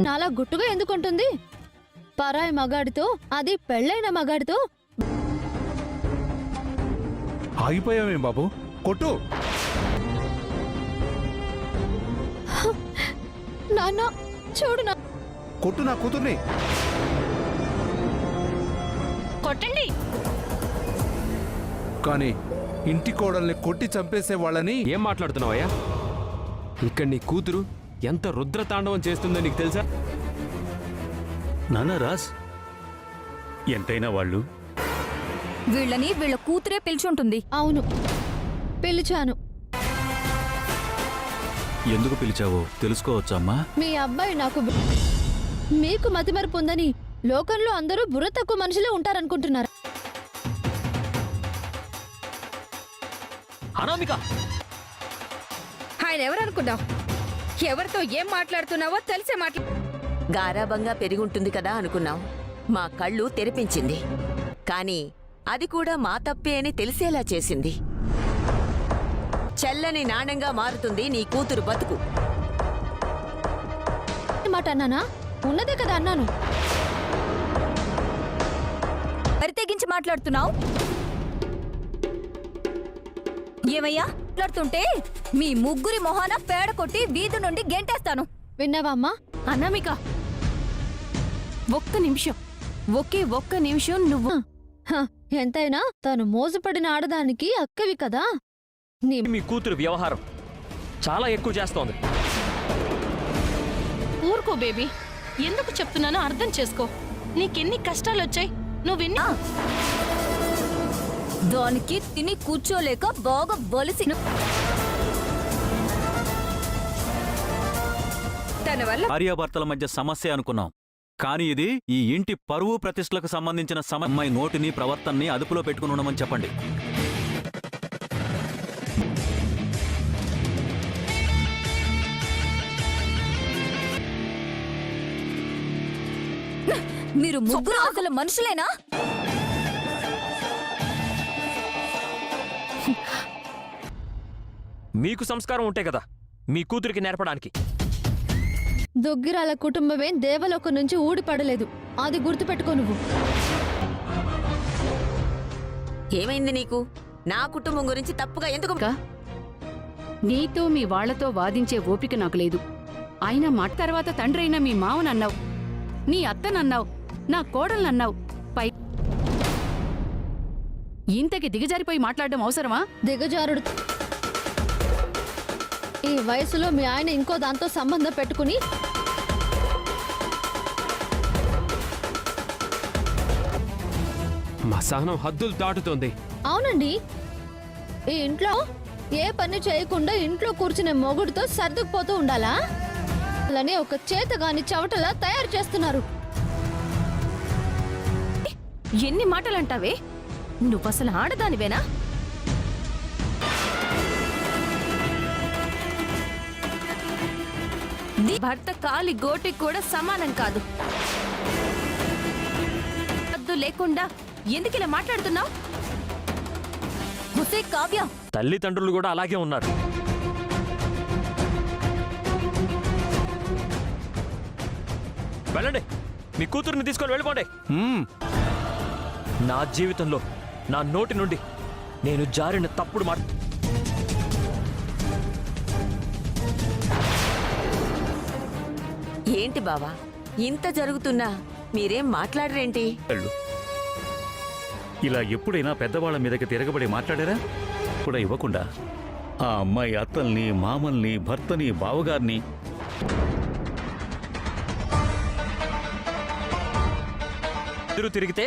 నాలా గుట్టుగా ఎందుకుంటుంది? పరాయి మగాడితో, అది పెళ్ళైన మగాడితో. ఆగిపోయావేం బాబు? కొట్టు. నాన్న చూడు, కొట్టు నా కూతుర్ని. కొట్టండి. కానీ ఇంటి కోడల్ని కొట్టి చంపేసే వాళ్ళని. ఏం మాట్లాడుతున్నావయ్యా? ఇక్కడ నీ కూతురు ఎంత రుద్రతాండవం చేస్తుందో నీకు తెలుసా? నానా రాజ్, ఎంతైనా వాళ్ళు వీళ్ళని వీళ్ళ కూతురే పిలిచుంటుంది. అవును, పిలిచాను. ఎందుకు పిలిచావో తెలుసుకోవచ్చా అమ్మా? మీ అబ్బాయి మీకు మతిమరుపు ఉందని లోకంలో అందరూ బుర్ర తక్కువ మనుషులే ఉంటారనుకుంటున్నారు. అనామిక, ఆయన ఎవరనుకున్నావు? ఎవరితో ఏం మాట్లాడుతున్నావో తెలిసే గారాబంగా పెరిగుంటుంది కదా అనుకున్నాం. మా కళ్ళు తెరిపించింది. కానీ అది కూడా మా తప్పే అని తెలిసేలా చేసింది. చెల్లని నాణ్యంగా మారుతుంది నీ కూతురు బతుకు. మాట అన్నానా? ఉన్నదే కదా అన్నాను. తెగించి మాట్లాడుతున్నావు. ఏమయ్యా మాట్లాడుతుంటే మీ ముగ్గురి మొహాన పేడ కొట్టి వీధి నుండి గెంటేస్తాను. విన్నావా అమ్మా? అనామిక, ఒక్క నిమిషం నువ్వు. ఎంతైనా తను మోసపడిన ఆడదానికి అక్కవి కదా. మీ కూతురు వ్యవహారం చాలా ఎక్కువ చేస్తోంది. ఊరుకో బేబీ, ఎందుకు చెప్తున్నానో అర్థం చేసుకో. నీకెన్ని కష్టాలొచ్చాయి, నువ్వెన్ని. దానికి తిని కూర్చోలేక బాగా బలిసి తన వల్ల భార్యాభర్తల మధ్య సమస్య అనుకున్నాం. కానీ ఇది ఈ ఇంటి పరువు ప్రతిష్టలకు సంబంధించిన అమ్మాయి నోటిని ప్రవర్తనని అదుపులో పెట్టుకుని ఉండమని చెప్పండి. మీరు ముగ్గురు అసలు మనుషులేనా? మీకు సంస్కారం ఉంటే కదా మీ కూతురికి నేర్పడానికి. దుగ్గిరాల కుటుంబమేం దేవలోకం నుంచి ఊడిపడలేదు. అది గుర్తుపెట్టుకో నువ్వు. ఏమైంది నీకు? నా కుటుంబం గురించి తప్పుగా ఎందుకు? నీతో మీ వాళ్లతో వాదించే ఓపిక నాకు లేదు. ఆయన మాట తర్వాత తండ్రైన మీ మావనన్నావు, నీ అత్తనన్నావు, నా కోడలనన్నావు. పై ఇంతకి దిగజారిపోయి మాట్లాడడం అవసరమా? దిగజారుడు. ఈ వయసులో మీ ఆయన ఇంకో దాంతో సంబంధం పెట్టుకుని మా సహనం హద్దులు దాటుతోంది. అవునండి, ఈ ఇంట్లో ఏ పని చేయకుండా ఇంట్లో కూర్చునే మొగుడితో సర్దుకుపోతూ ఉండాలా? అలానే ఒక చేతగాని చవటలా తయారు చేస్తున్నారు. ఎన్ని మాటలంటావే? నువ్వసలు ఆడదానివేనా? భర్త కాలి గోటి కూడా సమానం కాదు. లేకుండా ఎందుకిలా మాట్లాడుతున్నావు? కావ్య, తల్లిదండ్రులు కూడా అలాగే ఉన్నారు. వెళ్ళండి, మీ కూతుర్ని తీసుకొని వెళ్ళిపోండి. నా జీవితంలో నా నోటి నుండి నేను జారిన తప్పుడు మాట. ఏంటి బావా, ఇంత జరుగుతున్నా మీరేం మాట్లాడరేంటి? ఇలా ఎప్పుడైనా పెద్దవాళ్ల మీదకి తిరగబడి మాట్లాడారా? కూడా ఇవ్వకుండా ఆ అమ్మాయి అత్తల్ని, మామల్ని, భర్తని, బావగారిని ఎదురు తిరిగితే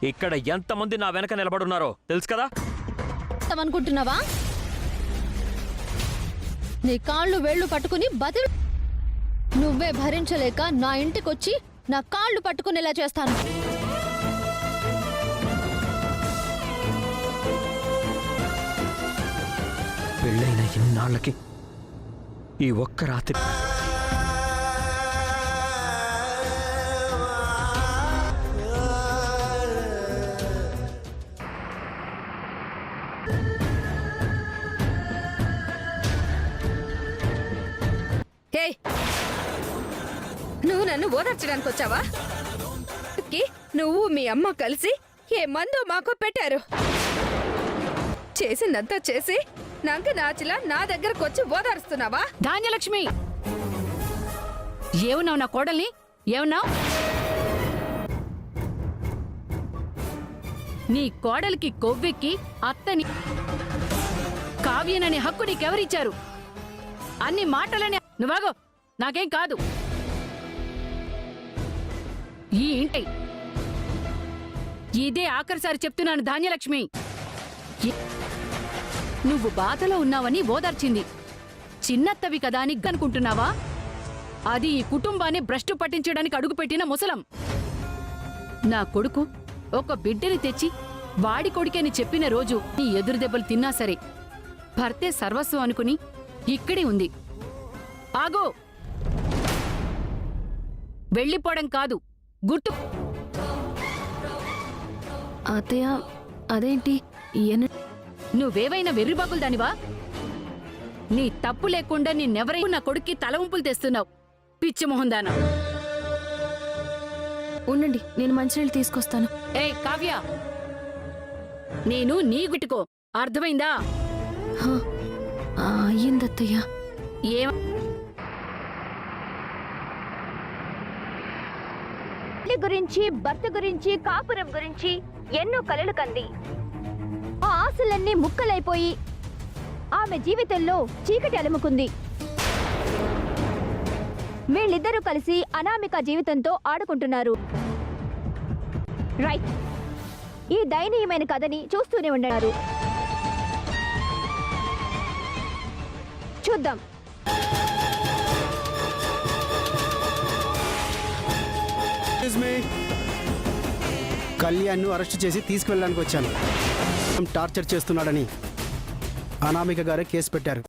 ఇక్కడ ఎంతమంది నా వెనక నిలబడున్నారో తెలుసు కదా. అనుకుంటున్నావా? నీ కాళ్ళు వేళ్లు పట్టుకుని బతి నువ్వే భరించలేక నా ఇంటికొచ్చి నా కాళ్ళు పట్టుకునేలా చేస్తాను. పెళ్ళైన ఇన్నాళ్ళకి ఈ ఒక్క రాత్రి నన్ను ఓదార్చడానికి వచ్చావా? నువ్వు మీ అమ్మ కలిసి ఏ మందో మాకు పెట్టారు. చేసిందంతా చేసి నంక నాచిలా నా దగ్గరకు వచ్చి ఓదారుస్తున్నావా? ధాన్యలక్ష్మి, ఏమన్నావు నా కోడల్ని? ఏమన్నావు? నీ కోడలికి కొవ్వెక్కి అత్తని కావ్యననే హక్కు నీకెవరిచ్చారు? అన్ని మాటలని నువ్వాగో, నాకేం కాదు. ఈ ఇంటి ఇదే ఆఖరిసారి చెప్తున్నాను ధాన్యలక్ష్మి. నువ్వు బాధలో ఉన్నావని ఓదార్చింది. చిన్నత్తవి కదా అని అనుకుంటున్నావా? అది ఈ కుటుంబాన్ని భ్రష్టు పట్టించడానికి అడుగుపెట్టిన ముసలం. నా కొడుకు ఒక బిడ్డని తెచ్చి వాడి కొడుకేని చెప్పిన రోజు నీ ఎదురు దెబ్బలు తిన్నా సరే భర్తే సర్వస్వం అనుకుని ఇక్కడే ఉంది. ఆగో, వెళ్ళిపోవడం కాదు, గుర్తు. అత్తయ్య, అదేంటి? నువ్వేవైనా వెర్రిబాకులు దానివా? నీ తప్పు లేకుండా నిన్నెవరైనా నా కొడుక్కి తల ఉంపులు తెస్తున్నావు, పిచ్చి మొహందానా. ఉండండి, నేను మంచినీళ్ళు తీసుకొస్తాను. ఏ కావ్య, నేను నీ గుట్టుకో, అర్థమైందా? అయ్యిందత్తయ్య. ఏం గురించి, భర్త గురించి, కాపురం గురించి ఎన్నో కలలు కంది. ఆ ఆశలన్నీ ముక్కలైపోయి ఆమె జీవితంలో చీకటి అలుముకుంది. వీళ్ళిద్దరూ కలిసి అనామిక జీవితంతో ఆడుకుంటున్నారు. రైట్, ఈ దయనీయమైన కథని చూస్తూనే ఉన్నారు. చూద్దాం. కళ్యాణ్ను అరెస్ట్ చేసి తీసుకువెళ్ళడానికి వచ్చాను. టార్చర్ చేస్తున్నాడని అనామిక గారే కేసు పెట్టారు.